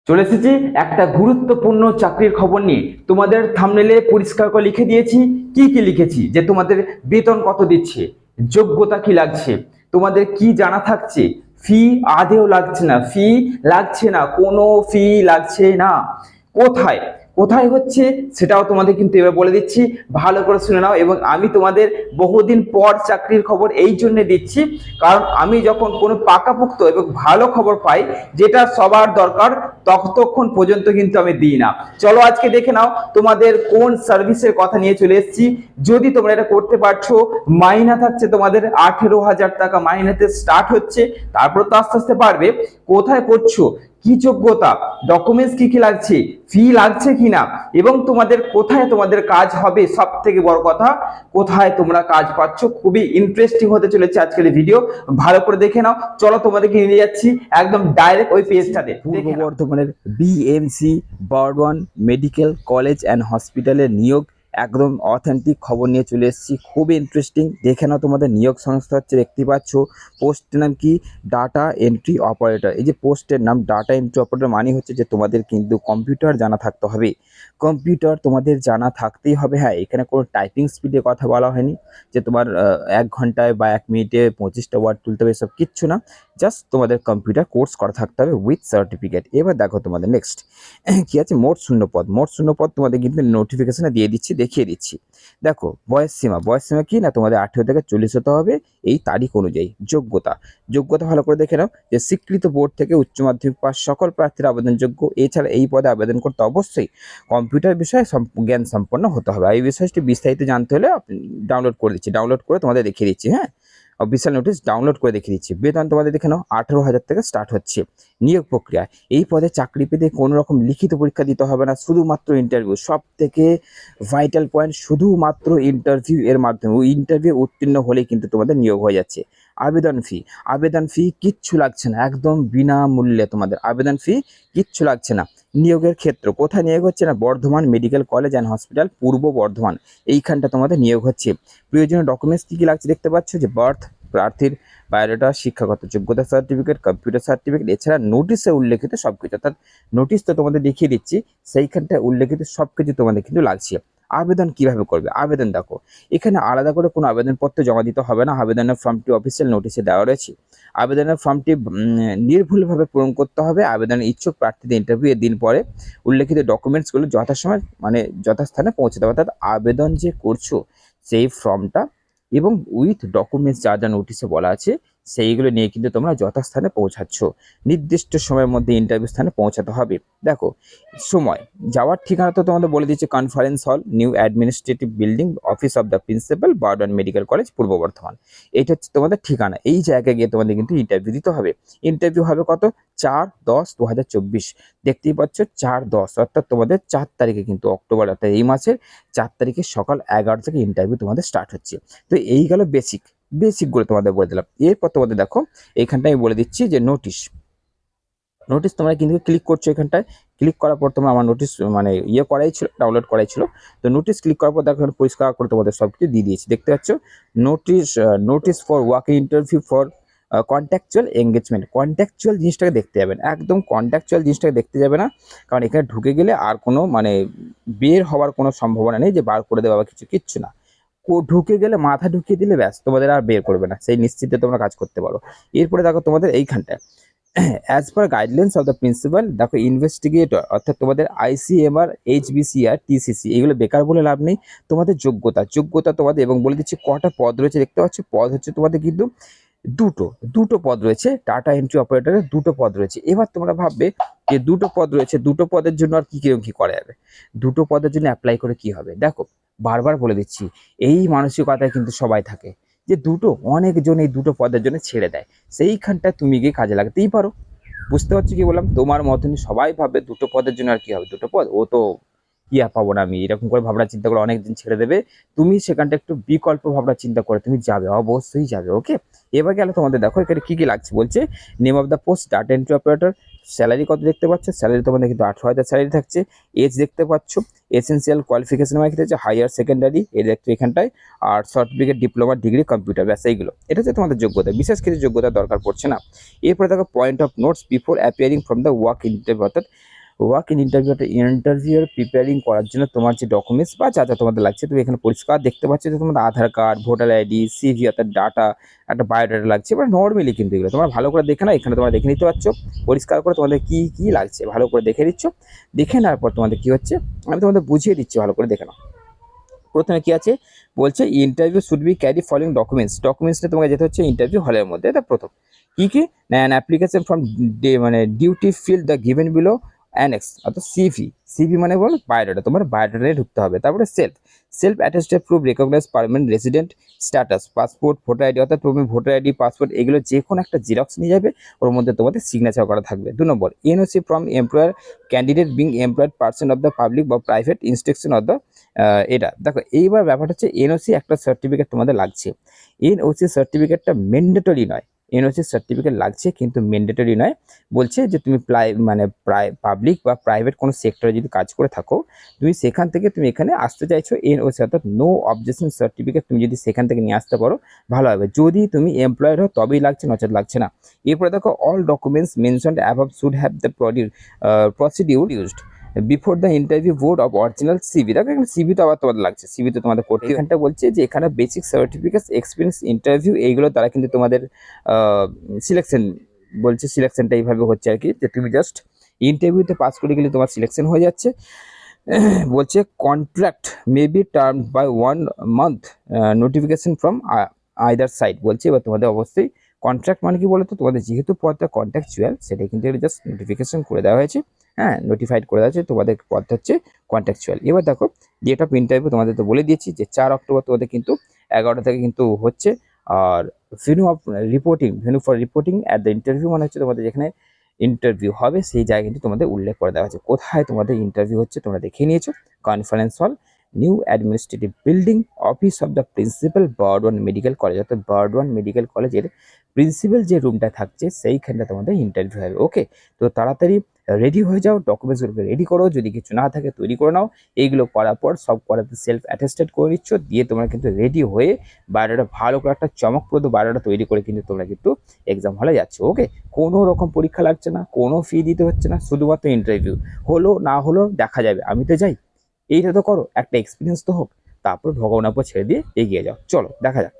চলে এসেছি একটা গুরুত্বপূর্ণ চাকরির খবর নিয়ে। তোমাদের থাম্বনেলে পরিষ্কার করে লিখে দিয়েছি কি কি লিখেছি, যে তোমাদের বেতন কত দিচ্ছে, যোগ্যতা কি লাগছে, তোমাদের কি জানা থাকছে, ফি আদেও লাগছে না, কোনো ফি লাগছে না, কোথায় কোথায় হচ্ছে সেটাও তোমাদের কিন্তু এবার বলে দিচ্ছি, ভালো করে শুনে নাও। এবং আমি তোমাদের বহুদিন পর চাকরির খবর এই জন্য দিচ্ছি, কারণ আমি যখন কোনো পাকাপোক্ত এবং ভালো খবর পাই, যেটা সবার দরকার, ততক্ষণ পর্যন্ত কিন্তু আমি দিই না। চলো আজকে দেখে নাও তোমাদের কোন সার্ভিসের কথা নিয়ে চলে এসেছি। যদি তোমরা এটা করতে পারছো, মাইনা থাকছে তোমাদের 18,000 টাকা মাইনাতে স্টার্ট হচ্ছে। তারপর তো আস্তে আস্তে পারবে। কোথায় করছো, কি যোগ্যতা, ডকুমেন্টস কি কি লাগছে, ফি লাগছে কিনা, এবং তোমাদের কোথায় তোমাদের কাজ হবে, সব থেকে বড় কথা কোথায় তোমরা কাজ পাচ্ছ। খুবই ইন্টারেস্টিং হতে চলেছে আজকের ভিডিও, ভালো করে দেখে নাও। চলো তোমাদেরকে নিয়ে যাচ্ছি একদম ডাইরেক্ট ওই পেজটাতে। পূর্ব বর্ধমানের BMC Bardhaman medical college and হসপিটালের নিয়োগ একদম অথেন্টিক খবর নিয়ে চলে এসেছি, খুবই ইন্টারেস্টিং। দেখে নাও তোমাদের নিয়োগ সংস্থা হচ্ছে, দেখতে পাচ্ছ পোস্টের নাম কি, ডাটা এন্ট্রি অপারেটর। এই যে পোস্টের নাম ডাটা এন্ট্রি অপারেটর মানে হচ্ছে যে তোমাদের কিন্তু কম্পিউটার জানা থাকতে হবে, কম্পিউটার তোমাদের জানা থাকতেই হবে। হ্যাঁ, এখানে কোনো টাইপিং স্পিডে কথা বলা হয়নি যে তোমার 1 ঘন্টায় বা 1 মিনিটে 25টা ওয়ার্ড তুলতে হবে, সব কিচ্ছু না। জাস্ট তোমাদের কম্পিউটার কোর্স করা থাকতে হবে উইথ সার্টিফিকেট। এবার দেখো তোমাদের নেক্সট কি আছে, মোট শূন্যপদ তোমাদের কিন্তু নোটিফিকেশনে দিয়ে দিচ্ছি, দেখিয়ে দিচ্ছি। দেখো বয়স সীমা কি না, তোমাদের 18 থেকে 40 হতে হবে এই তারিখ অনুযায়ী। যোগ্যতা ভালো করে দেখে নাও, যে স্বীকৃত বোর্ড থেকে উচ্চ মাধ্যমিক পাস সকল প্রার্থীরা আবেদনযোগ্য। এছাড়া এই পদে আবেদন করতে অবশ্যই কম্পিউটার বিষয়ে জ্ঞান সম্পন্ন হতে হবে। এই বিষয়টি বিস্তারিত জানতে হলে ডাউনলোড করে দিচ্ছি, ডাউনলোড করে তোমাদের দেখিয়ে দিচ্ছি। হ্যাঁ, অফিসিয়াল নোটিশ ডাউনলোড করে দেখিয়ে দিচ্ছি। বেতন তোমাদের দেখে নাও 18,000 থেকে স্টার্ট হচ্ছে। নিয়োগ প্রক্রিয়া, এই পদে চাকরি পেতে কোনো রকম লিখিত পরীক্ষা দিতে হবে না, শুধুমাত্র ইন্টারভিউ। সব থেকে ভাইটাল পয়েন্ট, শুধুমাত্র ইন্টারভিউ এর মাধ্যমে, ওই ইন্টারভিউ উত্তীর্ণ হলেই কিন্তু তোমাদের নিয়োগ হয়ে যাচ্ছে। আবেদন ফি কিচ্ছু লাগছে না, একদম বিনামূল্যে তোমাদের আবেদন ফি কিচ্ছু লাগছে না। নিয়োগের ক্ষেত্র, কোথায় নিয়োগ হচ্ছে না, Bardhaman medical college and hospital পূর্ব বর্ধমান, এইখানটা তোমাদের নিয়োগ হচ্ছে। প্রয়োজনীয় ডকুমেন্টস কী কী লাগছে দেখতে পাচ্ছ, যে বার্থ, প্রার্থীর বায়োডাটা, শিক্ষাগত যোগ্যতা সার্টিফিকেট, কম্পিউটার সার্টিফিকেট, এছাড়া নোটিশে উল্লেখিত সব কিছু। অর্থাৎ নোটিশ তো তোমাদের দেখিয়ে দিচ্ছি, সেইখানটায় উল্লেখিত সব কিছু তোমাদের কিন্তু লাগছে। আবেদন কিভাবে করবে, আবেদন দেখো এখানে আলাদা করে কোনো আবেদনপত্র জমা দিতে হবে না। আবেদনের ফর্মটি অফিসিয়াল নোটিশে দেওয়া রয়েছে। আবেদনের ফর্মটি নির্ভুলভাবে পূরণ করতে হবে। আবেদনের ইচ্ছুক প্রার্থীদের ইন্টারভিউ এর দিন পরে উল্লেখিত ডকুমেন্টসগুলো যথাসময় যথাস্থানে পৌঁছে দেওয়া। অর্থাৎ আবেদন যে করছো সেই ফর্মটা এবং উইথ ডকুমেন্টস যা যা নোটিশে বলা আছে সেইগুলো নিয়ে কিন্তু তোমরা যথাস্থানে পৌঁছাচ্ছ। নির্দিষ্ট সময়ের মধ্যে ইন্টারভিউ স্থানে পৌঁছাতে হবে। দেখো সময়, যাওয়ার ঠিকানা তো তোমাদের বলে দিচ্ছে, conference hall, new administrative building, office of the principal, Bardhaman medical college পূর্ব বর্ধমান। এটা হচ্ছে তোমাদের ঠিকানা। এই জায়গায় গিয়ে তোমাদের কিন্তু ইন্টারভিউ দিতে হবে। ইন্টারভিউ হবে কত, 4/10/2024। দেখতেই পাচ্ছ 4/10, অর্থাৎ তোমাদের 4 তারিখে কিন্তু অক্টোবর, অর্থাৎ এই মাসের 4 তারিখে সকাল 11 থেকে ইন্টারভিউ তোমাদের স্টার্ট হচ্ছে। তো এই গেল বেসিকগুলো তোমাদের বলে দিলাম। এরপর তোমাদের দেখো এইখানটায় আমি বলে দিচ্ছি যে নোটিশ তোমরা কিন্তু ক্লিক করছো। এখানটায় ক্লিক করার পর তোমরা আমার নোটিশ করাই ছিল, ডাউনলোড করাই ছিল। তো নোটিশ ক্লিক করার পর দেখো পরিষ্কার করে তোমাদের সব কিছু দিয়ে দিয়েছি, দেখতে পাচ্ছ। Notice for working interview for contractual engagement. Contractual জিনিসটাকে দেখতে যাবে না, একদম কন্ট্যাকচুয়াল জিনিসটাকে দেখতে যাবে না, কারণ এখানে ঢুকে গেলে আর কোনো বের হওয়ার কোনো সম্ভাবনা নেই, যে বার করে দেওয়া বা কিচ্ছু না। ঢুকে গেলে মাথা ঢুকিয়ে দিলে ব্যাস, তোমাদের আর বের করবে না, সেই নিশ্চিতে তোমরা কাজ করতে পারো। এরপরে দেখো তোমাদের এইখানটায় as per guidelines of the principal, দেখো ইনভেস্টিগেটর, অর্থাৎ তোমাদের ICMR, HBCR, TCC, এগুলো বেকার বলে লাভ নেই। তোমাদের যোগ্যতা তোমাদের, এবং বলে দিচ্ছি কটা পদ রয়েছে দেখতে পাচ্ছ। পদ হচ্ছে তোমাদের কিন্তু দুটো পদ রয়েছে। ডাটা এন্ট্রি অপারেটরের দুটো পদ রয়েছে। এবার তোমরা ভাববে যে দুটো পদ রয়েছে, দুটো পদের জন্য আর কি করা যাবে, দুটো পদের জন্য অ্যাপ্লাই করে কি হবে। দেখো বারবার বলে দিচ্ছি, এই মানসিকতায় কিন্তু সবাই থাকে, যে অনেকজন এই দুটো পদের জন্য ছেড়ে দেয়। সেইখানটা তুমি গিয়ে কাজে লাগাতেই পারো। বুঝতে পারছি কি বললাম, তোমার মতনই সবাই ভাববে দুটো পদের জন্য আর কি হবে, দুটো পদ, ও তো কি আর পাবো না আমি, এরকম করে ভাবনা চিন্তা করে অনেকদিন ছেড়ে দেবে। তুমি সেখানটা একটু বিকল্প ভাবনা চিন্তা করে তুমি যাবে, অবশ্যই যাবে। ওকে, এবার গেলে তোমাদের দেখো এখানে কি কি লাগছে বলছে। Name of the post data entry operator. Salary কত দেখতে পাচ্ছ, স্যালারি তোমাদের কিন্তু 18,000 স্যালারি থাকছে। এজ দেখতে পাচ্ছ, এসেন্সিয়াল কোয়ালিফিকেশন মানে কি হচ্ছে, হায়ার সেকেন্ডারি এই দেখছো এখানটায়, আর সার্টিফিকেট, ডিপ্লোমা, ডিগ্রি, কম্পিউটার, ব্যাস এইগুলো। এটা হচ্ছে তোমাদের যোগ্যতা, বিশেষ কিছু যোগ্যতা দরকার পড়ছে না। এরপরে দেখো point of notes before appearing from the work interview, অর্থাৎ ওয়ার্ক ইন ইন্টারভিউ, একটা ইন্টারভিউর প্রিপেয়ারিং করার জন্য তোমার যে ডকুমেন্টস বা যা যা তোমাদের লাগছে, তুমি এখানে পরিষ্কার দেখতে পাচ্ছ যে তোমাদের আধার কার্ড, ভোটার আইডি, সিভি অর্থাৎ ডাটা, একটা বায়োডাটা লাগছে। এবার নর্মালি কিন্তু এগুলো তোমরা ভালো করে দেখে না, এখানে তোমরা দেখে নিতে পারছো পরিষ্কার করে তোমাদের কি কি লাগছে, ভালো করে দেখে নিচ্ছ। দেখে নেওয়ার পর তোমাদের কি হচ্ছে আমি তোমাদের বুঝিয়ে দিচ্ছি, ভালো করে দেখে নাও। প্রথমে কি আছে বলছে, interview should be carry following ডকুমেন্টসটা তোমাকে যেতে হচ্ছে ইন্টারভিউ হলের মধ্যে। এটা প্রথম কি কি না, অ্যান অ্যাপ্লিকেশন ফ্রম মানে duly filled the given below annex, অর্থাৎ সিভি মানে বলো বায়োডাটা, তোমার বায়োডাটায় ঢুকতে হবে। তারপরে self attested proof recognize permanent resident status, passport, voter ID, অর্থাৎ তুমি ভোটার আইডি, পাসপোর্ট এগুলো যে কোনো একটা জেরক্স নিয়ে যাবে, ওর মধ্যে তোমাদের সিগনেচার করা থাকবে। 2 নম্বর, NOC from employer candidate being employed person of the public বা প্রাইভেট ইনস্ট্রাকশন অফ দ্য, এটা দেখো এইবার ব্যাপারটা হচ্ছে এনওসি একটা সার্টিফিকেট তোমাদের লাগছে। এনওসি সার্টিফিকেটটা ম্যান্ডেটরি নয়, এনওসি সার্টিফিকেট লাগছে কিন্তু ম্যান্ডেটরি নয়। বলছে যে তুমি প্রায় পাবলিক বা প্রাইভেট কোনো সেক্টরে যদি কাজ করে থাকো, তুমি সেখান থেকে তুমি এখানে আসতে চাইছো এনওসি অর্থাৎ নো অবজেকশন সার্টিফিকেট, তুমি যদি সেখান থেকে নিয়ে আসতে পারো ভালো হবে। যদি তুমি এমপ্লয়েড হও তবেই লাগছে, নচেত লাগছে না। এরপরে দেখো, all documents mentioned above should have the procedure used before the interview board of original CV. দেখো এখানে সিভি তো আবার তোমাদের লাগছে, সিভি তো তোমাদের করতে। এখানটা বলছে যে এখানে বেসিক সার্টিফিকেট, এক্সপিরিয়েন্স, ইন্টারভিউ এইগুলো দ্বারা কিন্তু তোমাদের সিলেকশন, বলছে সিলেকশনটা এইভাবে হচ্ছে আর কি, যে তুমি জাস্ট ইন্টারভিউতে পাস করে গেলে তোমার সিলেকশন হয়ে যাচ্ছে। বলছে contract may be term by 1 month notification from either side. বলছে এবার তোমাদের অবশ্যই কন্ট্রাক্ট মানে কি বলতো, তোমাদের যেহেতু পদটা কন্ট্রাকচুয়াল, সেটা কিন্তু জাস্ট নোটিফিকেশন করে দেওয়া হয়েছে, হ্যাঁ নোটিফাইড করে দেওয়া হয়েছে, তোমাদের পদটা হচ্ছে কন্ট্রাকচুয়াল। এবার দেখো ডেট অফ ইন্টারভিউ তোমাদের তো বলে দিয়েছি যে 4 অক্টোবর তোমাদের কিন্তু 11টা থেকে কিন্তু হচ্ছে। আর venue for reporting at the interview মানে হচ্ছে তোমাদের যেখানে ইন্টারভিউ হবে সেই জায়গায় কিন্তু তোমাদের উল্লেখ করে দেওয়া হচ্ছে কোথায় তোমাদের ইন্টারভিউ হচ্ছে, তোমরা দেখে নিয়েছো। Conference hall, new administrative building, office of the principal, Burdwan medical college, অর্থাৎ বার্ডওয়ান মেডিকেল কলেজের প্রিন্সিপাল যে রুমটা থাকছে সেইখানটা তোমাদের ইন্টারভিউ হবে। ওকে, তো তাড়াতাড়ি রেডি হয়ে যাও, ডকুমেন্টসগুলোকে রেডি করো, যদি কিছু না থাকে তৈরি করে নাও। এইগুলো করার পর সব করাতে সেলফ অ্যাটেস্টেড করে নিচ্ছ, দিয়ে তোমরা কিন্তু রেডি হয়ে বায়োডাটা ভালো করে একটা চমকপ্রদ বায়োডাটা তৈরি করে কিন্তু তোমরা কিন্তু এক্সাম হলে যাচ্ছ। ওকে, কোনো রকম পরীক্ষা লাগছে না, কোনো ফি দিতে হচ্ছে না, শুধুমাত্র ইন্টারভিউ হলো না হলো দেখা যাবে, আমি তো যাই, এইটা তো করো, একটা এক্সপিরিয়েন্স তো হোক, তারপর ভগবানের উপর ছেড়ে দিয়ে এগিয়ে যাও। চলো দেখা যাক।